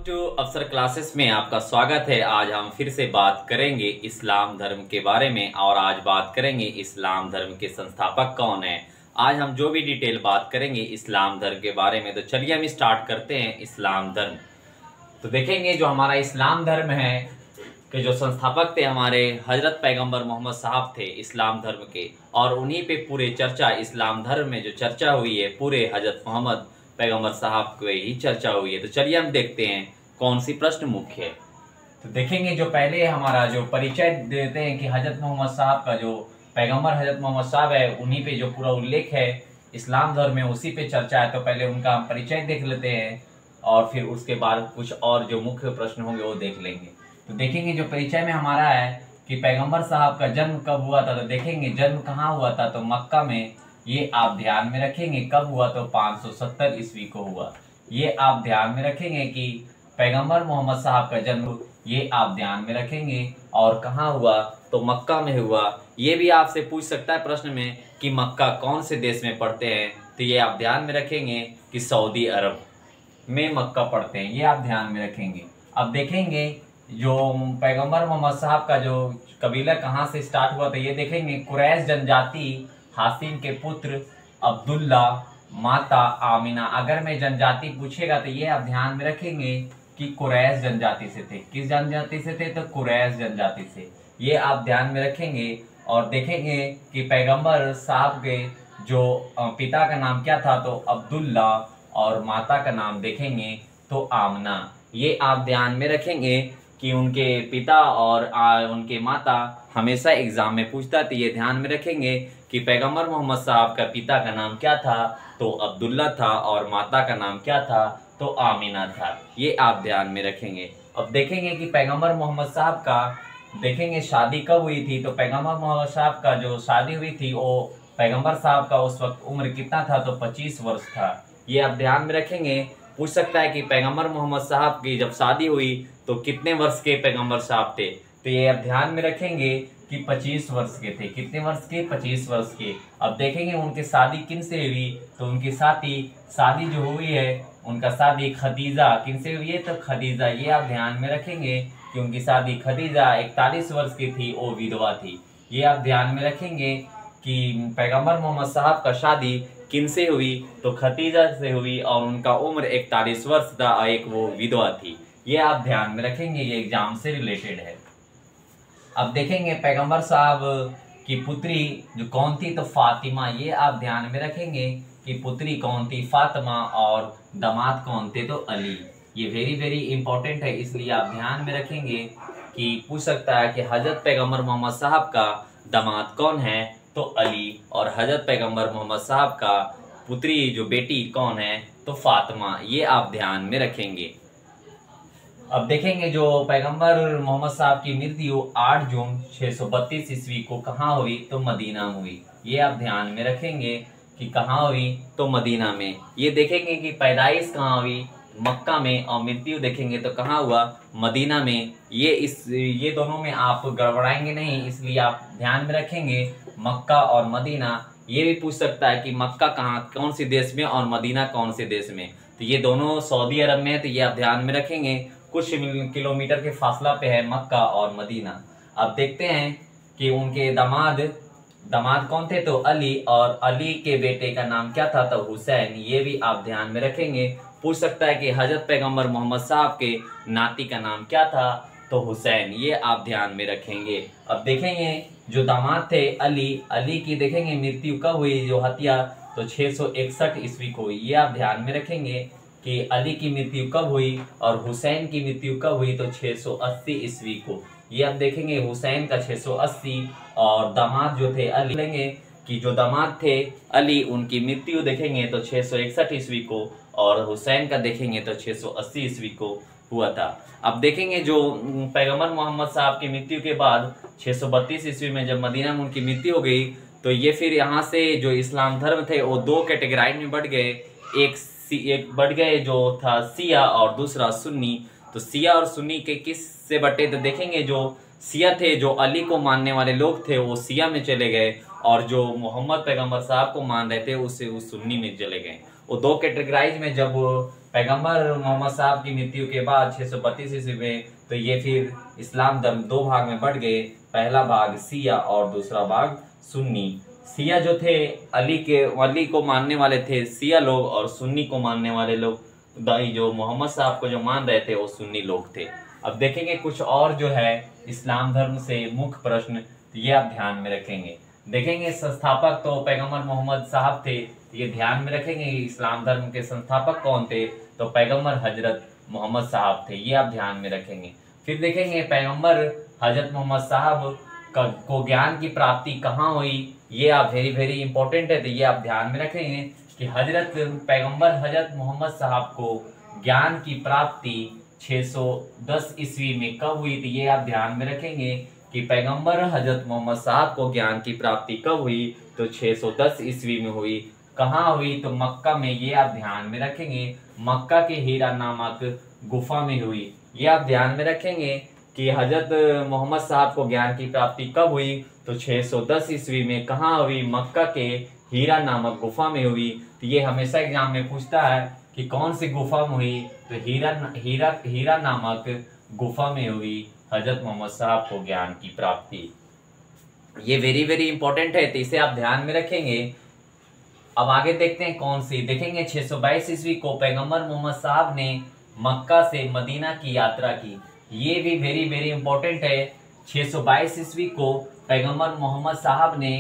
To अफसर classes में आपका स्वागत है। आज हम फिर से बात करेंगे इस्लाम धर्म के बारे में और आज बात करेंगे इस्लाम धर्म के संस्थापक कौन है। आज हम जो भी डिटेल बात करेंगे इस्लाम धर्म के बारे में, तो चलिए हम स्टार्ट करते हैं इस्लाम धर्म। तो देखेंगे जो हमारा इस्लाम धर्म है कि जो संस्थापक थे हमारे हजरत पैगंबर मोहम्मद साहब थे इस्लाम धर्म के, और उन्हीं पे पूरे चर्चा इस्लाम धर्म में जो चर्चा हुई है पूरे हजरत मोहम्मद पैगंबर साहब की ही चर्चा हुई है। तो चलिए हम देखते हैं कौन सी प्रश्न मुख्य है। तो देखेंगे जो पहले हमारा जो परिचय देते हैं कि हजरत मोहम्मद साहब का जो पैगंबर हजरत मोहम्मद साहब है उन्हीं पे जो पूरा उल्लेख है इस्लाम धर्म में, उसी पे चर्चा है। तो पहले उनका हम परिचय देख लेते हैं और फिर उसके बाद कुछ और जो मुख्य प्रश्न होंगे वो देख लेंगे। तो देखेंगे जो परिचय में हमारा है कि पैगंबर साहब का जन्म कब हुआ था। तो देखेंगे जन्म कहाँ हुआ था, तो मक्का में। ये आप ध्यान में रखेंगे कब हुआ, तो 570 ईस्वी को हुआ। ये आप ध्यान में रखेंगे कि पैगंबर मोहम्मद साहब का जन्म, ये आप ध्यान में रखेंगे। और कहाँ हुआ, तो मक्का में हुआ। ये भी आपसे पूछ सकता है प्रश्न में कि मक्का कौन से देश में पड़ते हैं, तो ये आप ध्यान में रखेंगे कि सऊदी अरब में मक्का पड़ते हैं। ये आप ध्यान में रखेंगे। अब देखेंगे जो पैगंबर मोहम्मद साहब का जो कबीला कहाँ से स्टार्ट हुआ, तो ये देखेंगे कुरैश जनजाति, हासिम के पुत्र अब्दुल्ला, माता आमिना। अगर मैं जनजाति पूछेगा तो ये आप ध्यान में रखेंगे कि कुरैश जनजाति से थे। किस जनजाति से थे, तो कुरैश जनजाति से। ये आप ध्यान में रखेंगे। और देखेंगे कि पैगंबर साहब के जो पिता का नाम क्या था, तो अब्दुल्ला, और माता का नाम देखेंगे तो आमना। ये आप ध्यान में रखेंगे कि उनके पिता और उनके माता हमेशा एग्जाम में पूछता, तो ये ध्यान में रखेंगे कि पैगंबर मोहम्मद साहब का पिता का नाम क्या था, तो अब्दुल्ला था, और माता का नाम क्या था, तो आमिना था। ये आप ध्यान में रखेंगे। अब देखेंगे कि पैगंबर मोहम्मद साहब का देखेंगे शादी कब हुई थी। तो पैगंबर मोहम्मद साहब का जो शादी हुई थी वो पैगंबर साहब का उस वक्त उम्र कितना था, तो 25 वर्ष था। ये आप ध्यान में रखेंगे। पूछ सकता है कि पैगंबर मोहम्मद साहब की जब शादी हुई तो कितने वर्ष के पैगंबर साहब थे, तो ये आप ध्यान में रखेंगे कि 25 वर्ष के थे। कितने वर्ष के, 25 वर्ष के। अब देखेंगे उनकी शादी किन से हुई, तो उनकी शादी जो हुई है उनका शादी खदीजा किन से हुई है, तो खदीजा। ये आप ध्यान में रखेंगे कि उनकी शादी खदीजा 41 वर्ष की थी, वो विधवा थी। ये आप ध्यान में रखेंगे कि पैगंबर मोहम्मद साहब का शादी किन से हुई, तो खदीजा से हुई, और उनका उम्र 41 वर्ष था, एक वो विधवा थी। ये आप ध्यान में रखेंगे, ये एग्जाम से रिलेटेड है। अब देखेंगे पैगंबर साहब की पुत्री जो कौन थी, तो फातिमा। ये आप ध्यान में रखेंगे कि पुत्री कौन थी, फातिमा, और दामाद कौन थे, तो अली। ये वेरी वेरी इंपॉर्टेंट है, इसलिए आप ध्यान में रखेंगे कि पूछ सकता है कि हजरत पैगंबर मोहम्मद साहब का दामाद कौन है, तो अली, और हजरत पैगंबर मोहम्मद साहब का पुत्री जो बेटी कौन है, तो फातिमा। ये आप ध्यान में रखेंगे। अब देखेंगे जो पैगंबर मोहम्मद साहब की मृत्यु 8 जून 632 ईस्वी को कहाँ हुई, तो मदीना में हुई। ये आप ध्यान में रखेंगे कि कहाँ हुई, तो मदीना में। ये देखेंगे कि पैदाइश कहाँ हुई, मक्का में, और मृत्यु देखेंगे तो कहाँ हुआ, मदीना में। ये दोनों में आप गड़बड़ाएंगे नहीं, इसलिए आप ध्यान में रखेंगे मक्का और मदीना। ये भी पूछ सकता है कि मक्का कहाँ, कौन सी देश में, और मदीना कौन से देश में, तो ये दोनों सऊदी अरब में है। तो ये आप ध्यान में रखेंगे, कुछ किलोमीटर के फासला पे है मक्का और मदीना। अब देखते हैं कि उनके दामाद कौन थे, तो अली, और अली के बेटे का नाम क्या था, तो हुसैन। ये भी आप ध्यान में रखेंगे। पूछ सकता है कि हजरत पैगंबर मोहम्मद साहब के नाती का नाम क्या था, तो हुसैन। ये आप ध्यान में रखेंगे। अब देखेंगे जो दामाद थे अली की देखेंगे मृत्यु कब हुई, जो हत्या, तो 661 ईस्वी को हुई। ये आप ध्यान में रखेंगे कि अली की मृत्यु कब हुई, और हुसैन की मृत्यु कब हुई, तो 680 ईस्वी को। ये आप देखेंगे हुसैन का 680, और दामाद जो थे अली, लेंगे कि जो दामाद थे अली उनकी मृत्यु देखेंगे तो 661 ईस्वी को, और हुसैन का देखेंगे तो 680 ईस्वी को हुआ था। अब देखेंगे जो पैगंबर मोहम्मद साहब की मृत्यु के बाद 632 ईस्वी में जब मदीना में उनकी मृत्यु हो गई, तो ये फिर यहाँ से जो इस्लाम धर्म थे वो 2 कैटेगराइज में बढ़ गए। एक बढ़ गए जो था सिया, और दूसरा सुन्नी। तो सिया और सुन्नी के किस से बटे, तो देखेंगे जो सिया थे, जो अली को मानने वाले लोग थे, वो सिया में चले गए, और जो मोहम्मद पैगंबर साहब को मान रहे थे उस सुन्नी में चले गए। वो 2 कैटेगराइज में जब पैगंबर मोहम्मद साहब की मृत्यु के बाद 632 ईस्वी में तो ये फिर इस्लाम धर्म दो भाग में बढ़ गए, पहला भाग सिया और दूसरा भाग सुन्नी। सिया जो थे अली को मानने वाले थे सिया लोग, और सुन्नी को मानने वाले लोग जो मोहम्मद साहब को जो मान रहे थे वो सुन्नी लोग थे। अब देखेंगे कुछ और जो है इस्लाम धर्म से मुख्य प्रश्न, तो ये आप ध्यान में रखेंगे। देखेंगे संस्थापक तो पैगंबर मोहम्मद साहब थे, ये ध्यान में रखेंगे। इस्लाम धर्म के संस्थापक कौन थे, तो पैगंबर हजरत मोहम्मद साहब थे, ये आप ध्यान में रखेंगे। फिर देखेंगे पैगंबर हजरत मोहम्मद साहब को ज्ञान की प्राप्ति कहाँ हुई, ये आप वेरी इंपॉर्टेंट है, तो ये आप ध्यान में रखेंगे कि पैगंबर हजरत मोहम्मद साहब को ज्ञान की प्राप्ति 610 ईस्वी में कब हुई थी, ये आप ध्यान में रखेंगे कि पैगंबर हजरत मोहम्मद साहब को ज्ञान की प्राप्ति कब हुई, तो 610 ईस्वी में हुई। कहाँ हुई, तो मक्का में, ये आप ध्यान में रखेंगे। मक्का के हीरा नामक गुफा में हुई, ये आप ध्यान में रखेंगे कि हजरत मोहम्मद साहब को ज्ञान की प्राप्ति कब हुई, तो 610 ईस्वी में। कहाँ हुई, मक्का के हीरा नामक गुफा में हुई। तो ये हमेशा एग्जाम में पूछता है कि कौन सी गुफा में हुई, तो हीरा नामक गुफा में हुई हजरत मोहम्मद साहब को ज्ञान की प्राप्ति। ये वेरी इंपॉर्टेंट है, तो इसे आप ध्यान में रखेंगे। अब आगे देखते हैं कौन सी, देखेंगे 622 ईस्वी को पैगंबर मोहम्मद साहब ने मक्का से मदीना की यात्रा की, ये भी वेरी इंपॉर्टेंट है। 622 ईस्वी को पैगंबर मोहम्मद साहब ने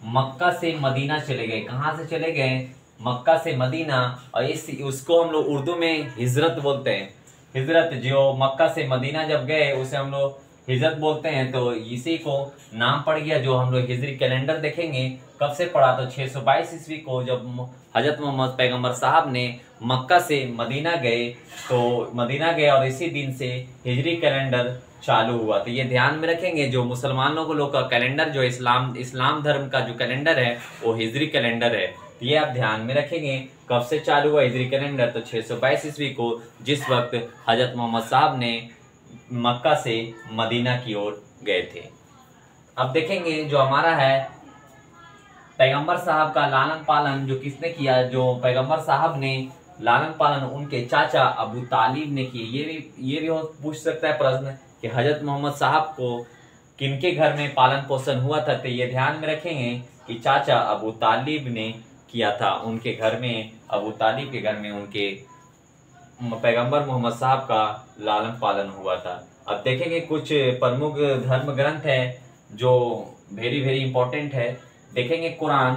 मक्का से मदीना चले गए। कहाँ से चले गए, मक्का से मदीना, और उसको हम लोग उर्दू में हिजरत बोलते हैं। हिजरत, जो मक्का से मदीना जब गए उसे हम लोग हिजरत बोलते हैं, तो इसी को नाम पड़ गया। जो हम लोग हिजरी कैलेंडर देखेंगे कब से पढ़ा, तो 622 ईस्वी को जब हजरत मोहम्मद पैगंबर साहब ने मक्का से मदीना गए, तो मदीना गए और इसी दिन से हिजरी कैलेंडर चालू हुआ। तो ये ध्यान में रखेंगे, जो मुसलमानों को लोग का कैलेंडर, जो इस्लाम धर्म का जो कैलेंडर है वो हिजरी कैलेंडर है। तो ये आप ध्यान में रखेंगे कब से चालू हुआ हिजरी कैलेंडर, तो 622 ईस्वी को, जिस वक्त हजरत मोहम्मद साहब ने मक्का से मदीना की ओर गए थे। अब देखेंगे जो हमारा है पैगंबर साहब का लालन पालन जो किसने किया, जो पैगंबर साहब ने लालन पालन उनके चाचा अबू तालिब ने किए। ये भी पूछ सकता है प्रश्न कि हजरत मोहम्मद साहब को किनके घर में पालन पोषण हुआ था, तो ये ध्यान में रखेंगे कि चाचा अबू तालिब ने किया था। उनके घर में, अबू तालिब के घर में उनके पैगंबर मोहम्मद साहब का लालन पालन हुआ था। अब देखेंगे कुछ प्रमुख धर्म ग्रंथ है जो वेरी इंपॉर्टेंट है। देखेंगे कुरान,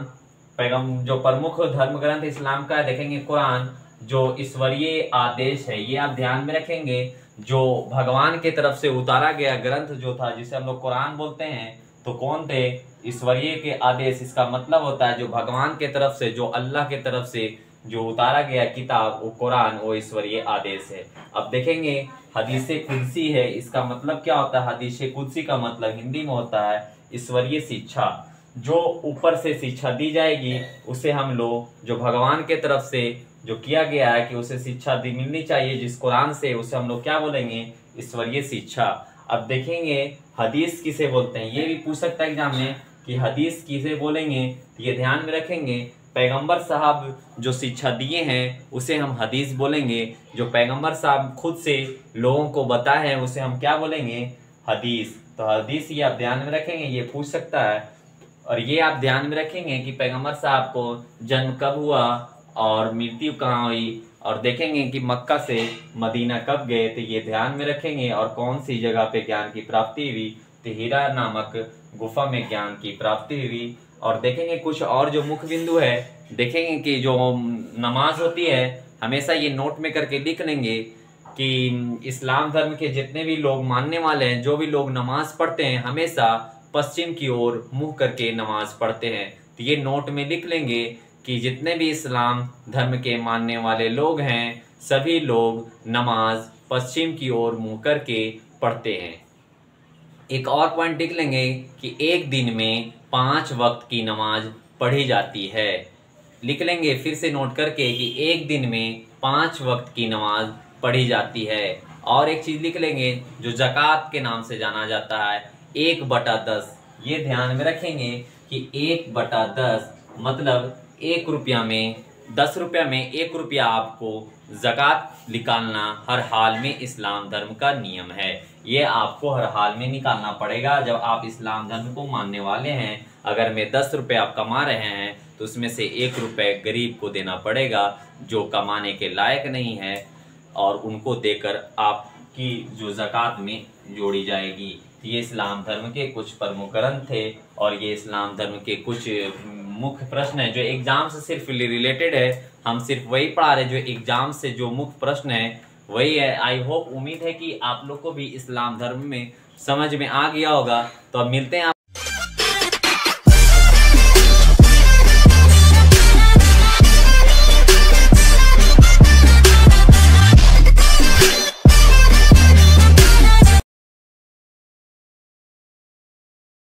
जो प्रमुख धर्म ग्रंथ इस्लाम का है, देखेंगे कुरान जो ईश्वरीय आदेश है, ये आप ध्यान में रखेंगे। जो भगवान के तरफ से उतारा गया ग्रंथ जो था, जिसे हम लोग कुरान बोलते हैं, तो कौन थे, ईश्वरीय के आदेश। इसका मतलब होता है जो भगवान के तरफ से, जो अल्लाह के तरफ से जो उतारा गया किताब, वो कुरान, वो ईश्वरीय आदेश है। अब देखेंगे हदीसे कुदसी है, इसका मतलब क्या होता है, हदीसे कुदसी का मतलब हिंदी में होता है ईश्वरीय शिक्षा। जो ऊपर से शिक्षा दी जाएगी उसे हम लोग, जो भगवान के तरफ से जो किया गया है कि उसे शिक्षा मिलनी चाहिए जिस कुरान से, उसे हम लोग क्या बोलेंगे, ईश्वरीय शिक्षा। अब देखेंगे हदीस किसे बोलते हैं, ये भी पूछ सकता है एग्जाम में कि हदीस किसे बोलेंगे, तो ये ध्यान में रखेंगे। पैगंबर साहब जो शिक्षा दिए हैं उसे हम हदीस बोलेंगे। जो पैगंबर साहब खुद से लोगों को बताए हैं उसे हम क्या बोलेंगे, हदीस। तो हदीस ये आप ध्यान में रखेंगे, ये पूछ सकता है। और ये आप ध्यान में रखेंगे कि पैगंबर साहब को जन्म कब हुआ और मृत्यु कहाँ हुई, और देखेंगे कि मक्का से मदीना कब गए, तो ये ध्यान में रखेंगे। और कौन सी जगह पे ज्ञान की प्राप्ति हुई, तो हीरा नामक गुफा में ज्ञान की प्राप्ति हुई। और देखेंगे कुछ और जो मुख्य बिंदु है, देखेंगे कि जो नमाज होती है, हमेशा ये नोट में करके लिख लेंगे कि इस्लाम धर्म के जितने भी लोग मानने वाले हैं, जो भी लोग नमाज पढ़ते हैं, हमेशा पश्चिम की ओर मुंह करके नमाज पढ़ते हैं। तो ये नोट में लिख लेंगे कि जितने भी इस्लाम धर्म के मानने वाले लोग हैं, सभी लोग नमाज पश्चिम की ओर मुंह करके पढ़ते हैं। एक और पॉइंट लिख लेंगे कि एक दिन में 5 वक्त की नमाज पढ़ी जाती है। लिख लेंगे फिर से नोट करके कि एक दिन में 5 वक्त की नमाज पढ़ी जाती है। और एक चीज लिख लेंगे जो ज़कात के नाम से जाना जाता है, 1/10। ये ध्यान में रखेंगे कि 1/10 मतलब 1 रुपया में 10 रुपये में 1 रुपया आपको ज़कात निकालना हर हाल में इस्लाम धर्म का नियम है। ये आपको हर हाल में निकालना पड़ेगा जब आप इस्लाम धर्म को मानने वाले हैं। अगर मैं 10 रुपये आप कमा रहे हैं तो उसमें से 1 रुपये गरीब को देना पड़ेगा जो कमाने के लायक नहीं है, और उनको देकर आपकी जो ज़कात में जोड़ी जाएगी। ये इस्लाम धर्म के कुछ प्रमुख ग्रंथ थे और ये इस्लाम धर्म के कुछ मुख्य प्रश्न है जो एग्जाम से सिर्फ रिलेटेड है। हम सिर्फ वही पढ़ा रहे जो एग्जाम से जो मुख्य प्रश्न है वही है। आई होप, उम्मीद है कि आप लोग को भी इस्लाम धर्म में समझ में आ गया होगा। तो अब मिलते हैं